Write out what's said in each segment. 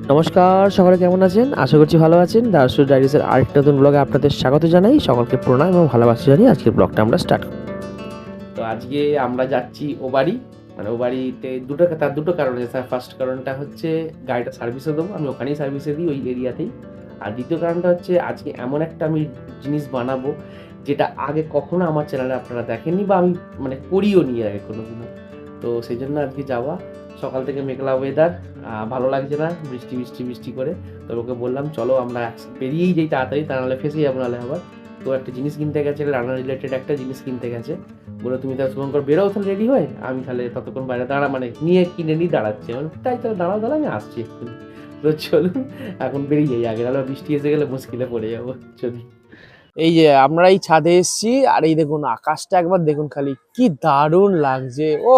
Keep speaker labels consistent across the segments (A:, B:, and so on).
A: নমস্কার, সকলে কেমন আছেন? আশা করছি ভালো আছেন। দারুস ডায়েরিজের আরেকটা নতুন ব্লগে আপনাদের স্বাগত জানাই। সকলকে প্রণাম এবং ভালোবাসা জানিয়ে আজকের ব্লগটা আমরা স্টার্ট করি। তো আজকে আমরা যাচ্ছি ও বাড়ি। মানে ও বাড়িতে তার দুটো কারণ আছে। ফার্স্ট কারণটা হচ্ছে গাড়িটা সার্ভিসে দেবো। আমি ওখানেই সার্ভিসে দিই ওই এরিয়াতেই। আর দ্বিতীয় কারণটা হচ্ছে আজকে এমন একটা আমি জিনিস বানাবো যেটা আগে কখনো আমার চ্যানেলে আপনারা দেখেননি বা আমি মানে করিও নি আগে কোনোদিনও। তো সেইজন্য আজকে যাওয়া। সকাল থেকে মেঘলা ওয়েদার, ভালো লাগছে না, বৃষ্টি বৃষ্টি বৃষ্টি করে। তো ওকে বললাম চলো আমরা বেরিয়েই যাই তাড়াতাড়ি, তা নাহলে ফেঁসে যাবো নাহলে আবার। তো একটা জিনিস কিনতে গেছে, রান্না রিলেটেড একটা জিনিস কিনতে গেছে। বললো তুমি তাহলে শুভঙ্কর বেরোও তাহলে রেডি হয়ে, আমি তাহলে ততক্ষণ বাইরে মানে নিয়ে কিনে নিয়ে দাঁড়াচ্ছি। আমি তাই তাহলে দাঁড়াও দাঁড়াও আমি আসছি এক্ষুনি। তো চলুন এখন বেরিয়ে যাই আগে, নাহলে বৃষ্টি এসে গেলে মুশকিলে পড়ে যাবো। চলুন। এই যে আমরা এই ছাদে এসেছি আর এই দেখুন আকাশটা একবার দেখুন খালি, কি দারুণ লাগছে। ও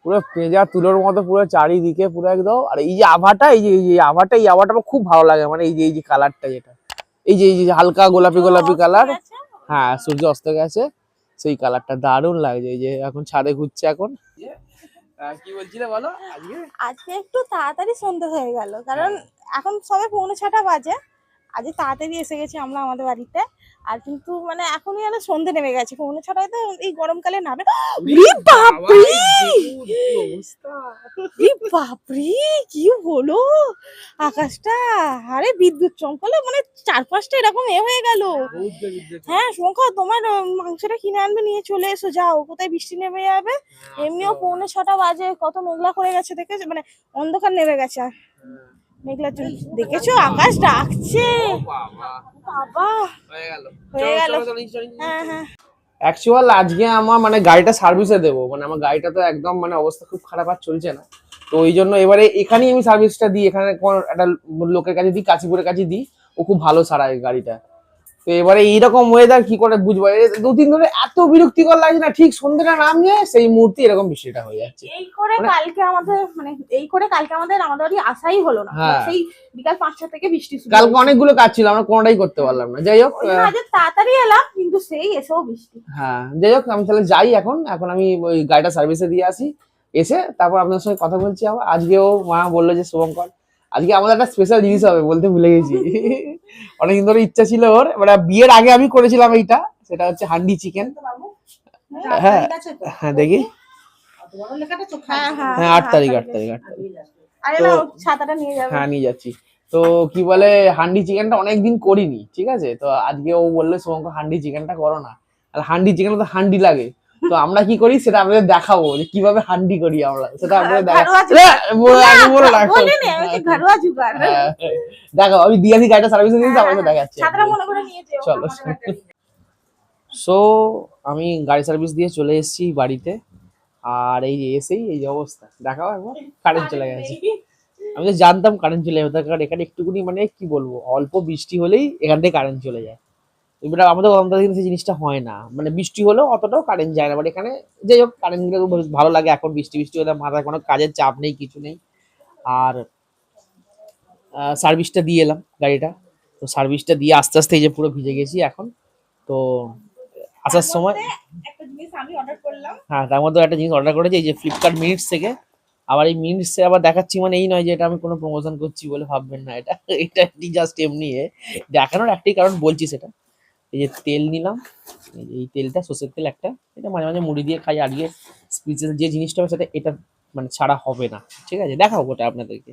A: পুরো পেঁজা তুলোর মতো পুরো চারিদিকে পুরো একদম। আর এই যে আভাটা, এই আভাটা আমার খুব ভালো লাগে। মানে এই যে কালারটা যেটা, এই যে হালকা গোলাপি গোলাপি কালার। হ্যাঁ, সূর্য অস্ত গেছে, সেই কালারটা দারুণ লাগছে। এই যে এখন ছাদে ঘুরছে এখন। কি বলছিলে বলো? আজকে
B: আজকে একটু তাড়াতাড়ি সন্ধ্যে হয়ে গেল, কারণ এখন সবে 6:45 বাজে। আজকে তাড়াতাড়ি এসে গেছি আমরা আমাদের বাড়িতে। আর কিন্তু মানে এখনই যেন সন্ধ্যে নেমে গেছে, 6:45 তো এই গরমকালে নামে। ওরে বাপরে, ওরে বাপরে, কি হলো আকাশটা! আরে বিদ্যুৎ চমকালো, মানে 4-5টা এরকম হয়ে গেল। হ্যাঁ শঙ্কর, তোমার মাংসটা কিনে আনবে, নিয়ে চলে এসো, যাও, কোথায় বৃষ্টি নেমে যাবে। এমনিও 6:45 বাজে, কত মেঘলা করে গেছে দেখেছো, মানে অন্ধকার নেমে গেছে। মেঘলা দেখেছো, আকাশ ডাকছে। বাবা হয়ে গেল। হ্যাঁ হ্যাঁ।
A: অ্যাকচুয়াল আজকে আমার মানে গাড়িটা সার্ভিসে দেবো। মানে আমার গাড়িটা তো একদম মানে অবস্থা খুব খারাপ, আর চলছে না। তো ওই জন্য এবারে এখানেই আমি সার্ভিসটা দিই। এখানে কোনো একটা লোকের কাছে দিই, কাশীপুরের কাছে দিই। ও খুব ভালো সারায় গাড়িটা। তো এবারে এইরকম ওয়েদার কি করে বুঝবো? 2-3 ধরে এত বিরক্তিকর লাগছে না, ঠিক সন্ধ্যেটা নামছে সেই মুহূর্তে এরকম বৃষ্টিটা হয়ে যাচ্ছে।
B: এই করে কালকে আমাদের আমাদের বাড়ি আসাই হলো না।
A: হ্যাঁ,
B: সেই বিকাল 5টা থেকে বৃষ্টি শুরু
A: কালকে
B: হয়েছে।
A: অনেকগুলো কাজ ছিল, আমরা কোনোটাই করতে পারলাম না। যাই হোক,
B: ওই জন্য আজ তাড়াতাড়ি এলাম, কিন্তু সেই এসেও বৃষ্টি।
A: হ্যাঁ যাই হোক, আমি তাহলে যাই এখন। এখন আমি ওই গাড়িটা সার্ভিসে দিয়ে আসি, এসে তারপর আপনার সঙ্গে কথা বলছি আবার। আজকেও মা বললো যে শুভঙ্কর আজকে আমাদের একটা স্পেশাল জিনিস হবে, বলতে ভুলে গেছি। অনেকদিন ধরে ইচ্ছা ছিল ওর, মানে বিয়ের আগে আমি করেছিলাম এইটা, সেটা হচ্ছে হান্ডি চিকেন। হ্যাঁ হ্যাঁ দেখি,
B: হ্যাঁ হ্যাঁ
A: হ্যাঁ 8 তারিখ।
B: আরে
A: তো
B: না, ছাতাটা নিয়ে যাবে।
A: হ্যাঁ নিয়ে যাচ্ছি। তো কি বলে, হান্ডি চিকেনটা অনেকদিন করিনি, ঠিক আছে। তো আজকে ও বললো শুভঙ্কর হান্ডি চিকেনটা করো না। আর হান্ডি চিকেন তো হান্ডি লাগে। তো আমরা কি করি সেটা আপনাদের দেখাবো, যে কিভাবে হান্ডি করি আমরা, সেটা আপনাদের দেখাবো। আমি দিয়ে আসি গাড়িটা সার্ভিসে দিয়েছি, আপনাদের দেখাচ্ছি। চলো। সো আমি গাড়ি সার্ভিস দিয়ে চলে এসেছি বাড়িতে। আর এই যে এসেই এই যে অবস্থা দেখাও একবার, কারেন্ট চলে গেছে। আমি তো জানতাম কারেন্ট চলে যাবে, তার কারণ এখানে একটুকুনি মানে কি বলবো, অল্প বৃষ্টি হলেই এখান থেকে কারেন্ট চলে যায়। এবার আমাদের আমাদের কিন্তু সেই জিনিসটা হয় না, মানে বৃষ্টি হলেও অতটাও কারেন্ট যায় না। বাট এখানে যাই হোক, কারেন্ট গেলে ভালো লাগে। এখন বৃষ্টি বৃষ্টি হলে মাথায় কোনো কাজের চাপ নেই, কিছু নেই। আর সার্ভিসটা দিয়ে এলাম গাড়িটা। তো সার্ভিসটা দিয়ে আস্তে আস্তে এই যে পুরো ভিজে গেছি এখন। তো আসার সময়
B: একটা জিনিস আমি অর্ডার করলাম।
A: হ্যাঁ, তার মধ্যে একটা জিনিস অর্ডার করেছি, এই যে ফ্লিপকার্ট মিনিটস থেকে। আবার এই মিনিটসে আবার দেখাচ্ছি, মানে এই নয় যে এটা আমি কোনো প্রমোশন করছি বলে ভাববেন না। এটা জাস্ট এমনি দেখানোর একটাই কারণ বলছি সেটা। এই যে তেল নিলাম, এই তেলটা সর্ষের তেল একটা, এটা মাঝে মাঝে মুড়ি দিয়ে খাই। আজকে স্পিচের যে জিনিসটা হবে সেটা এটা মানে ছাড়া হবে না, ঠিক আছে, দেখাবো ওটা আপনাদেরকে।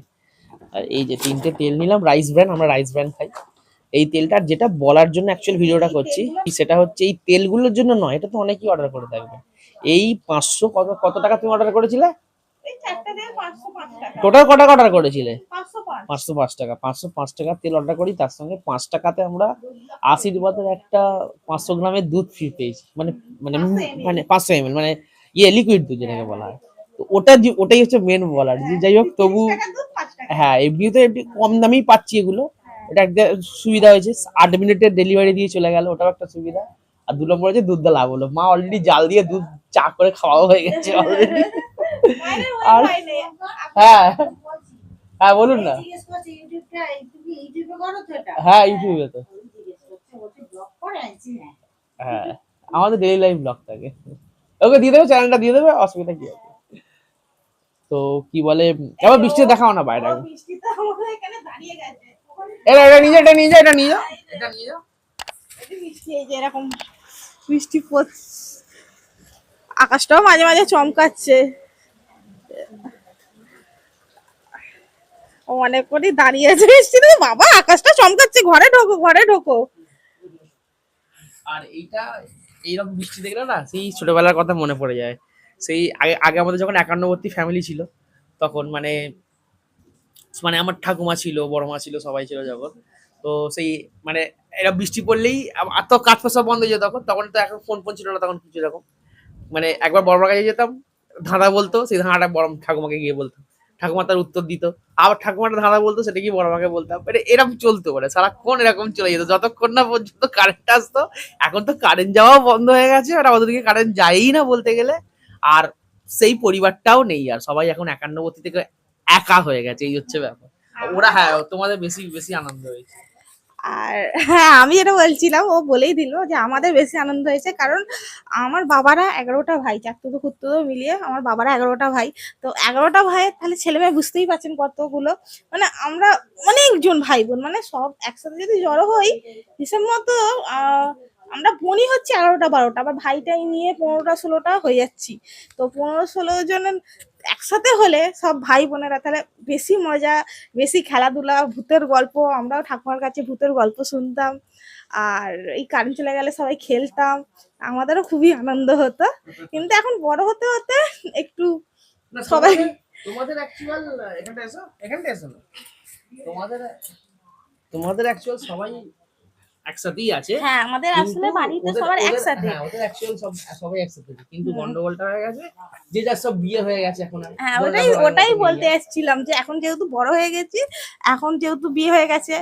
A: আর এই যে 3টে তেল নিলাম, রাইস ব্র্যান্ড, আমরা রাইস ব্র্যান্ড খাই। এই তেলটার যেটা বলার জন্য অ্যাকচুয়াল ভিডিওটা করছি সেটা হচ্ছে এই তেলগুলোর জন্য নয়, এটা তো অনেকেই অর্ডার করে থাকবে। এই 500 কত কত টাকা তুমি অর্ডার করেছিলে?
B: এই চারটা দিয়ে 505 টাকা।
A: টোটাল কত টাকা অর্ডার করেছিলে?
B: 505।
A: 505 টাকা। 505 টাকার তেল অর্ডার করি, তার সঙ্গে 5 টাকাতে আমরা আশীর্বাদের একটা 500 গ্রামের দুধ ফ্রি পেয়েছি। মানে মানে মানে 500 ml, মানে লিকুইড দুধ যেটাকে বলা হয়। তো ওটাই হচ্ছে মেন বলার, যে যাই হোক তবু হ্যাঁ, এমনিতে একটু কম দামেই পাচ্ছি এগুলো। এটা একটা সুবিধা হয়েছে, 8 মিনিটের ডেলিভারি দিয়ে চলে গেল, ওটাও একটা সুবিধা। আর 2 নম্বর হচ্ছে দুধটা লাভ হলো, মা অলরেডি জাল দিয়ে দুধ চা করে খাওয়া হয়ে গেছে অলরেডি। আর হ্যাঁ হ্যাঁ বলুন না। হ্যাঁ ইউটিউবে তো, হ্যাঁ আমাদের ডেইলি লাইফ ব্লগ থাকে। ওকে দিয়ে দেবে, চ্যানেলটা দিয়ে দেবে, অসুবিধা কি আছে। তো কি বলে এবার বৃষ্টি দেখাও না বাইরে
B: বৃষ্টিতে আমাদের এখানে দাঁড়িয়ে গেছে।
A: এটা নিয়ে যা, এটা নিয়ে যা, এটা নিয়ে যা, এটা নিয়ে যা।
B: বৃষ্টি এই যে এরকম বৃষ্টি পড়ছে, আকাশটাও মাঝে মাঝে চমকাচ্ছে। অনেক করে দাঁড়িয়ে আছে বৃষ্টিতে, বাবা আকাশটা চমকাচ্ছে, ঘরে ঢোকো ঘরে ঢোকো।
A: আর এইটা এইরকম বৃষ্টি দেখলে না সেই ছোটবেলার কথা মনে পড়ে যায়। সেই আগে আগে আমাদের যখন 51 ফ্যামিলি ছিল তখন মানে মানে আমার ঠাকুমা ছিল, বড় মা ছিল, সবাই ছিল যখন। তো সেই মানে এরা বৃষ্টি পড়লেই আর তো কাজ সব বন্ধ হয়ে যেত তখন। তখন তো এখন ফোন ছিল না তখন কিছু এরকম। মানে একবার বড় মার কাছে যেতাম, ধাঁধা বলতো, সেই ধাঁধাটা বড় ঠাকুমাকে গিয়ে বলতাম, ঠাকুমা তার উত্তর দিত, আবার ঠাকুমাটা ধাঁধা বলতো, সেটা গিয়ে বড় মাকে বলতাম। মানে এরকম চলতো, মানে সারাক্ষণ এরকম চলে যেত যতক্ষণ না পর্যন্ত কারেন্ট আসতো। এখন তো কারেন্ট যাওয়াও বন্ধ হয়ে গেছে, আর আমাদের দিকে কারেন্ট যায়ই না বলতে গেলে। আর সেই পরিবারটাও নেই, আর সবাই এখন 51 থেকে একা হয়ে গেছে, এই হচ্ছে ব্যাপার। ওরা হ্যাঁ তোমাদের বেশি বেশি আনন্দ হয়েছে।
B: আর হ্যাঁ, আমি যেটা বলছিলাম ও বলেই দিল যে আমাদের বেশি আনন্দ হয়েছে, কারণ আমার বাবারা 11টা ভাই, চাকতুতো খুঁড়তুতো মিলিয়ে আমার বাবারা 11টা ভাই। তো 11টা ভাইয়ের তাহলে ছেলে মেয়ে বুঝতেই পারছেন কতগুলো, মানে আমরা অনেকজন ভাই বোন, মানে সব একসাথে যদি জড়ো হই হিসেব মতো আমরা বোনই হচ্ছে 11টা 12টা, আবার ভাইটাই নিয়ে 15টা 16টা হয়ে যাচ্ছি। তো 15-16 জন একসাথে হলে সব ভাই বোনেরা তাহলে বেশি মজা, বেশি খেলাধুলা, ভূতের গল্প, আমরাও ঠাকুমার কাছে ভূতের গল্প শুনতাম। আর এই কারেন্ট চলে গেলে সবাই খেলতাম, আমাদেরও খুবই আনন্দ হতো। কিন্তু এখন বড় হতে হতে একটু সবাই
A: তোমাদের অ্যাকচুয়াল এখানটা এসো, এখানটা এসো না। তোমাদের তোমাদের অ্যাকচুয়াল সবাই একসাথেই আছে।
B: হ্যাঁ, আমাদের আসলে বাড়িতে সবার একসাথে।
A: হ্যাঁ, ওদের অ্যাকচুয়াল সবাই একসাথে, কিন্তু গন্ডগোলটা হয়ে গেছে যে যার সব বিয়ে হয়ে গেছে এখন।
B: হ্যাঁ, ওটাই বলতে এসেছিলাম যে এখন যেহেতু বড় হয়ে গেছি, এখন যেহেতু বিয়ে হয়ে গেছে,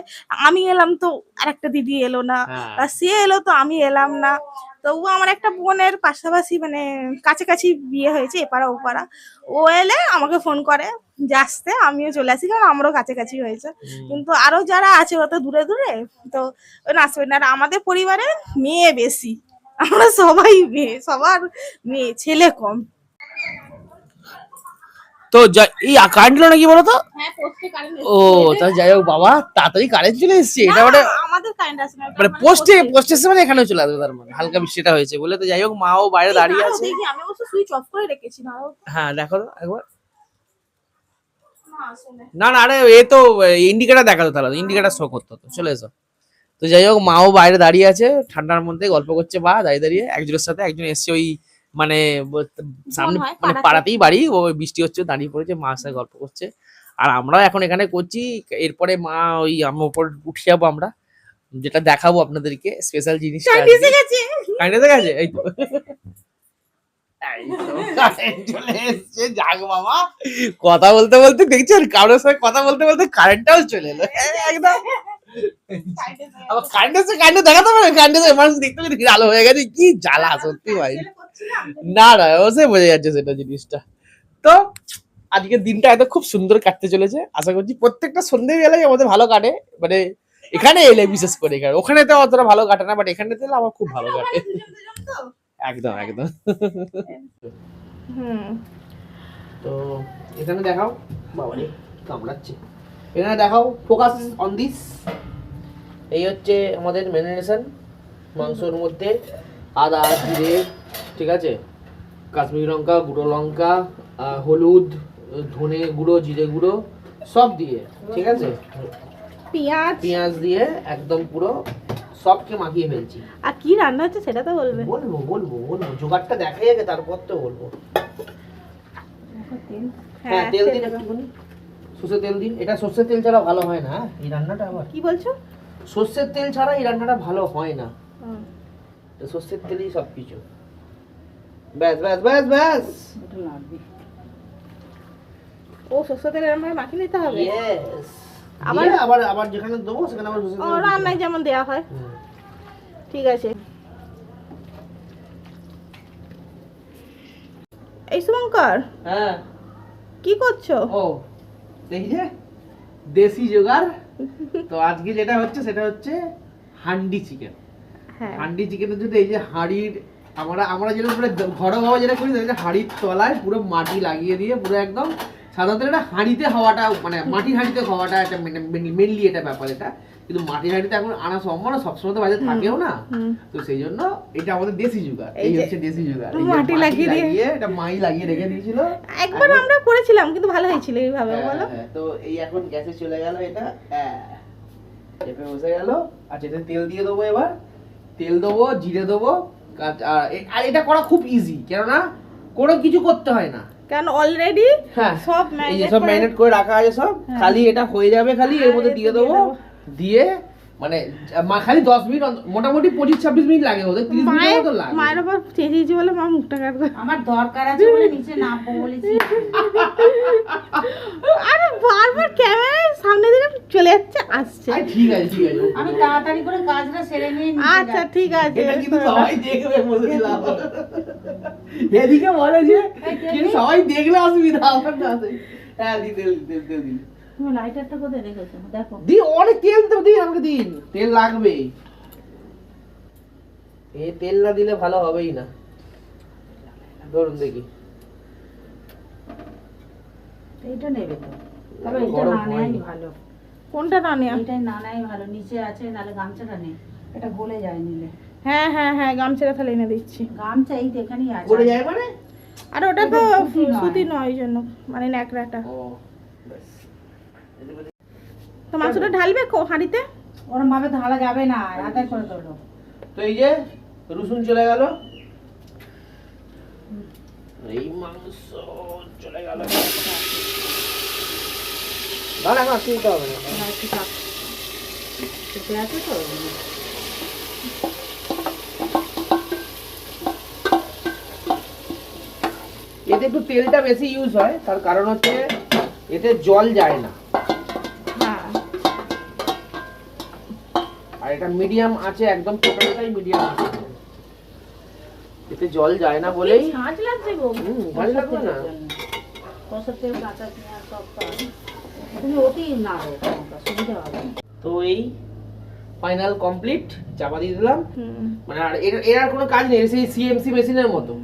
B: আমি এলাম তো আরেকটা দিদি এলো না, আর সে এলো তো আমি এলাম না। তবু আমার একটা বোনের পাশাপাশি মানে কাছাকাছি বিয়ে হয়েছে, এপাড়া ওপাড়া, ও এলে আমাকে ফোন করে যে আসতে, আমিও চলে আসি, কারণ আমারও কাছাকাছি হয়েছে। কিন্তু আরো যারা আছে ওরা তো দূরে দূরে, তো ওরা আসবে না। আর আমাদের পরিবারে মেয়ে বেশি, আমরা সবাই মেয়ে, সবার মেয়ে, ছেলে কম।
A: তো এই কারেন্ট এলো নাকি বলো তো?
B: হ্যাঁ, পোস্টে কারেন্ট
A: ও তাহলে যাই হোক বাবা, তাড়াতাড়ি কারেন্ট চলে এসেছে। এটা মানে
B: আমাদের কারেন্ট আসে না,
A: মানে পোস্টে এসে মানে এখানেও চলে আসবে, তার মানে হালকা বৃষ্টিটা হয়েছে বলে। তো যাই হোক, মাও বাইরে দাঁড়িয়ে আছে।
B: দেখি, আমি অবশ্য সুইচ অফ করে রেখেছি না।
A: হ্যাঁ দেখো তো একবার।
B: না আসলে
A: না না, আরে এ তো ইন্ডিকেটার দেখাতো, তাহলে ইন্ডিকেটার শো করতো। তো চলে এসো। তো যাই হোক, মাও বাইরে দাঁড়িয়ে আছে ঠান্ডার মধ্যে, গল্প করছে বা দাঁড়িয়ে দাঁড়িয়ে একজনের সাথে। একজন এসছে ওই মানে সামনে মানে পাড়াতেই বাড়ি, ও বৃষ্টি হচ্ছে দাঁড়িয়ে পড়েছে, মার সাথে গল্প করছে। আর আমরাও এখন এখানে করছি। এরপরে মা ওই আমার উপর উঠে যাবো আমরা, যেটা দেখাবো আপনাদেরকে স্পেশাল জিনিস। কারেন্ট এসে গেছে, এই তো কারেন্ট চলে এসছে। যাক বাবা, কথা বলতে বলতে দেখছেন কারোর সাথে কথা বলতে বলতে কারেন্টটাও চলে এলো একদম। আবার কারেন্ট দেখাতে পারে, কারেন্ট মানুষ দেখতে পেলে আলো হয়ে গেছে, কি জ্বালা সত্যি ভাই। না না, অবশ্যই বোঝা যাচ্ছে সেটা জিনিসটা। তো আজকের দিনটা এত খুব সুন্দর কাটতে চলেছে। আশা করছি প্রত্যেকটা সন্ধ্যেবেলায় আমাদের ভালো কাটে, মানে এখানে এলে বিশেষ করে। এখানে ওখানে তো অতটা ভালো কাটে না, বাট এখানে এলে আমার খুব ভালো কাটে। একদম একদম। তো এখানে দেখাও, বাবারে কামড়াচ্ছে। এখানে দেখাও, ফোকাস অন দিস। এই হচ্ছে আমাদের ম্যারিনেশন। মাংসর মধ্যে আদা, জিরে, ঠিক আছে, কাশ্মীরি লঙ্কা, গুঁড়ো লঙ্কা, হলুদ, ধনে গুঁড়ো, জিরে গুঁড়ো সব দিয়ে, ঠিক আছে, পেঁয়াজ দিয়ে একদম পুরো সবকে মাখিয়ে ফেলছি।
B: আর কি রান্না হচ্ছে সেটা তো বলবে।
A: বলবো বলবো বলবো, জোগাড়টা দেখাই আগে, তারপর তো বলবো। হ্যাঁ, তেল দিন একটুখানি, সর্ষের তেল দিন। এটা সর্ষের তেল ছাড়া ভালো হয় না এই রান্নাটা। আবার
B: কি বলছো?
A: সর্ষের তেল ছাড়া এই রান্নাটা ভালো হয় না, সর্ষের তেলই সবকিছু। ব্যাস ব্যাস ব্যাস ব্যাস।
B: ও সর্ষের তেল এরকম ভাবে মাখিয়ে নিতে হবে?
A: ইয়েস।
B: আবার
A: আবার আবার যেখানে দেবো সেখানে আবার সর্ষের তেল।
B: ও রান্নায় যেমন দেয়া হয়, ঠিক আছে। এই শুভঙ্কর,
A: হ্যাঁ
B: কি করছো?
A: ও দেখি যে দেশি জোগাড়। তো আজকে যেটা হচ্ছে সেটা হচ্ছে হান্ডি চিকেন।
B: হ্যাঁ,
A: হান্ডি চিকেনের জন্য এই যে হাঁড়ির, আমরা যেটা পুরো ঘরোয়া ভাবে যেটা করি, হাঁড়ির তলায় পুরো মাটি লাগিয়ে দিয়ে পুরো একদম সাধারণত এটা হাঁড়িতে হওয়াটা মানে মাটির হাঁড়িতে হওয়াটা একটা মেনলি এটা ব্যাপার এটা, কিন্তু মাটির হাঁড়িতে এখন আনা সম্ভব না, সবসময় তো বাজারে থাকেও না, তো সেই জন্য এটা আমাদের দেশি জুগাড়। এই হচ্ছে দেশি জুগাড়,
B: মাটি লাগিয়ে দিয়ে
A: এটা মাই লাগিয়ে রেখে দিয়েছিল।
B: একবার আমরা করেছিলাম কিন্তু ভালো হয়েছিল এইভাবে বলো।
A: তো এই এখন গ্যাসে চলে গেল এটা, চেপে বসে গেল। আচ্ছা এতে তেল দিয়ে দেবো, এবার তেল দেবো, জিরে দেবো, আর এটা করা খুব ইজি, কেননা কোনো কিছু করতে হয় না,
B: কারণ অলরেডি সব
A: ম্যারিনেট করে রাখা আছে সব, খালি এটা হয়ে যাবে, খালি এর মধ্যে দিয়ে দেবো, দিয়ে মানে খালি 10 মিনিট, মোটামুটি 25-26 মিনিট লাগে, ওদের 30 মিনিট মতো লাগে।
B: মায়ের আবার চেঁচিয়েছি বলে মা মুখটা কাটবে,
C: আমার দরকার আছে বলে নিচে নামবো বলেছি।
B: আরে বারবার ক্যামেরার সামনে দিকে চলে যাচ্ছে আসছে।
A: ঠিক আছে ঠিক আছে,
C: আমি তাড়াতাড়ি করে কাজটা সেরে নিয়ে নিচে
B: আচ্ছা ঠিক আছে,
A: এটা কিন্তু সবাই দেখবে বলেছিলাম, এদিকে বলে যে কিন্তু সবাই দেখলে অসুবিধা আমার না। হ্যাঁ দি তেল তেল তেল দিন,
C: তুমি লাইটারটা কোথায় রেখেছো দেখো।
A: দি অনেক তেল তো দিন, আমাকে দিন, তেল লাগবে, এই তেল না দিলে ভালো হবেই না। ধরুন দেখি,
C: এইটা নেবে তো, তবে এটা না নেয়াই ভালো।
B: কোনটা না নেয়া?
C: এটাই না নেয়াই ভালো, নিচে আছে, নালে গামছাটা নেই, এটা গলে যায় নিলে।
B: হ্যাঁ হ্যাঁ হ্যাঁ, গামছাটা তাহলে এনে দিচ্ছি।
C: গামছা এই তো এখানেই আছে।
A: পড়ে যায় মানে?
B: আর ওটা তো সুতি নয়, ওই জন্য মানে ন্যাকড়াটা।
A: ও ব্যাস,
B: তো মাংসটা ঢালবে হাঁড়িতে?
C: ওরম ভাবে ঢালা যাবে না, আদায় করে তোলো।
A: তো এই যে রসুন চলে গেল, এই মাংস চলে গেল, না না চিন্তা হবে না,
C: একটু চাপ চেপে আছে তো।
A: এতে একটু তেলটা বেশি ইউজ হয়, তার কারণ হচ্ছে এতে জল যায় না,
B: হ্যাঁ,
A: আর এটা মিডিয়াম আছে, একদম টোটালটাই মিডিয়াম আছে, এতে জল যায় না বলেই
B: ছাঁচ লাগছে গো।
A: জল লাগবে না।
C: কষার তেল, কাঁচা পেঁয়াজ সব পাও। তুমি অতি না দেবো, সুবিধা হবে।
A: তো এই ফাইনাল কমপ্লিট, চাপা দিয়ে দিলাম,
B: হুম,
A: মানে আর এর আর কোনো কাজ নেই, সেই সিএমসি মেশিনের মতো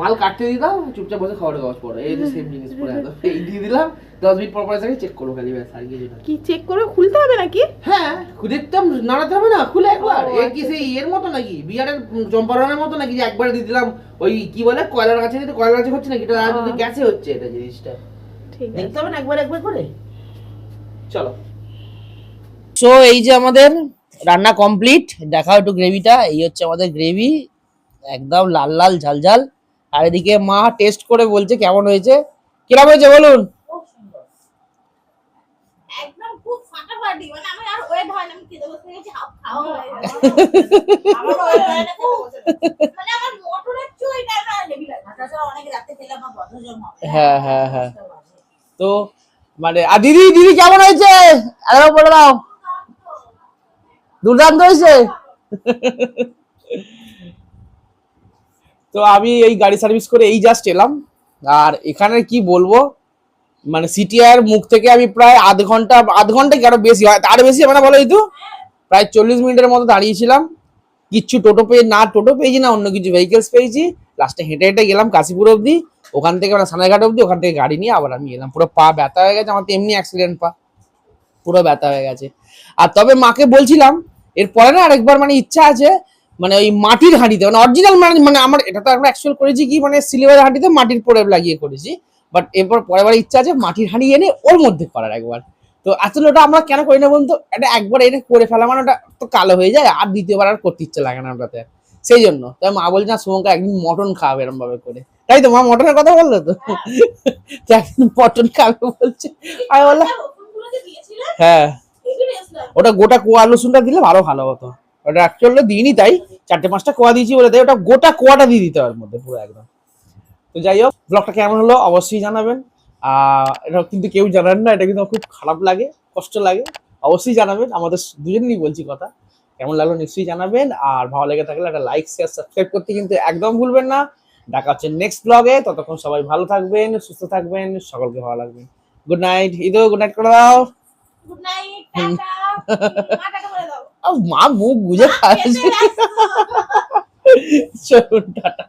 A: মাল কাটতে দিলাম, চুপচাপ বসে খাওয়ার কাগজ পড়ে, এই যে সেম জিনিস পড়ে একদম, এই দিয়ে দিলাম, 10 মিনিট পর পর এসে চেক করো খালি, ব্যাস আর কিছু না।
B: কি চেক করে খুলতে হবে নাকি?
A: হ্যাঁ দেখতাম, নাড়াতে হবে না, খুলে একবার।
B: ও,
A: এই কি সেই এর মতো নাকি, বিয়ারের চম্পারনের মতো নাকি, যে একবার দিয়ে দিলাম, ওই কি বলে কয়লার কাছে, কিন্তু কয়লার কাছে হচ্ছে নাকি, এটা কিন্তু গ্যাসে হচ্ছে এটা জিনিসটা,
B: ঠিক আছে,
A: দেখতে হবে না একবার একবার করে। চলো, সো এই যে আমাদের রান্না কমপ্লিট, দেখাও একটু গ্রেভিটা, এই হচ্ছে আমাদের গ্রেভি, একদম লাল লাল ঝাল ঝাল, আর এদিকে মা টেস্ট করে বলছে কেমন হয়েছে, কিরকম হয়েছে বলুন।
B: একদম খুব ফাটাফাটি, মানে আমি আর ওয়েট হয় না, আমি খেতে বসে গেছি, খাওয়া হয়ে গেছে। আমার ওয়েট হয় না, মানে আমার মটরের চুইটা না হেভি লাগে, আচ্ছা অনেক রাতে খেলে আমার বদহজম হবে।
A: হ্যাঁ হ্যাঁ হ্যাঁ, তো মানে আর দিদি দিদি কেমন হয়েছে আরেকবার বলে দাও। দুর্দান্ত হয়েছে। তো আমি এই গাড়ি সার্ভিস করে এই জাস্ট এলাম, আর এখানে কি বলবো, মানে সিটিআর মুখ থেকে আমি প্রায় আধ ঘন্টা কি আরো বেশি হয়, তার বেশি মানে বলো, এই তো প্রায় 40 মিনিটের মতো দাঁড়িয়েছিলাম, কিচ্ছু টোটো পেয়েছি না অন্য কিছু ভেহিকেলস পেয়েছি, লাস্টে হেঁটে হেঁটে গেলাম কাশীপুর অব্দি, ওখান থেকে মানে সানাইঘাট অব্দি, ওখান থেকে গাড়ি নিয়ে আবার আমি এলাম, পুরো পা ব্যথা হয়ে গেছে আমার, তো এমনি অ্যাক্সিডেন্ট পা, পুরো ব্যথা হয়ে গেছে। আর তবে মাকে বলছিলাম এরপরে না আরেকবার মানে ইচ্ছা আছে, মানে ওই মাটির হাঁড়িতে, মানে অরিজিনাল মানে আমার এটা তো আমরা অ্যাকচুয়াল করেছি কি, মানে সিলভার হাঁড়িতে মাটির প্রলেপ লাগিয়ে করেছি, বাট এরপর পরের ইচ্ছা আছে মাটির হাঁড়ি এনে ওর মধ্যে করার একবার। তো আসলে ওটা আমরা কেন করি না বলতো, এটা একবার এনে করে ফেলা মানে ওটা তো কালো হয়ে যায়, আর দ্বিতীয়বার আর করতে ইচ্ছে লাগে না ওটাতে, সেই জন্য তাই মা বলছে না শুভঙ্কর একদিন মটন খাবে এরকম ভাবে করে, তাই তো মা মটনের কথা বললো তো, একদিন মটন খাবে বলছে, আমি বললাম হ্যাঁ, ওটা গোটা কোয়া রসুনটা দিলে ভালো হতো, ওটা অ্যাকচুয়ালি দিইনি, তাই 4-5টা কোয়া দিয়েছি বলে, তাই ওটা গোটা কোয়াটা দিয়ে দিতে হবে মধ্যে পুরো একদম। তো যাই হোক, ব্লগটা কেমন হলো অবশ্যই জানাবেন, এটা কিন্তু কেউ জানান না, এটা কিন্তু খুব খারাপ লাগে, কষ্ট লাগে, অবশ্যই জানাবেন, আমাদের দুজনেরই বলছি কথা, কেমন লাগলো নিশ্চয়ই জানাবেন, আর ভালো লেগে থাকলে একটা লাইক শেয়ার সাবস্ক্রাইব করতে কিন্তু একদম ভুলবেন না। দেখা হচ্ছে নেক্সট ব্লগে, ততক্ষণ সবাই ভালো থাকবেন, সুস্থ থাকবেন, সকলকে ভালো লাগবেন। গুড নাইট, ঈদও গুড নাইট করে দাও।
B: গুড নাইট, টাটা, টাটা করে দাও।
A: মা মুখ বুঝে খাচ্ছে। চলুন টাটা।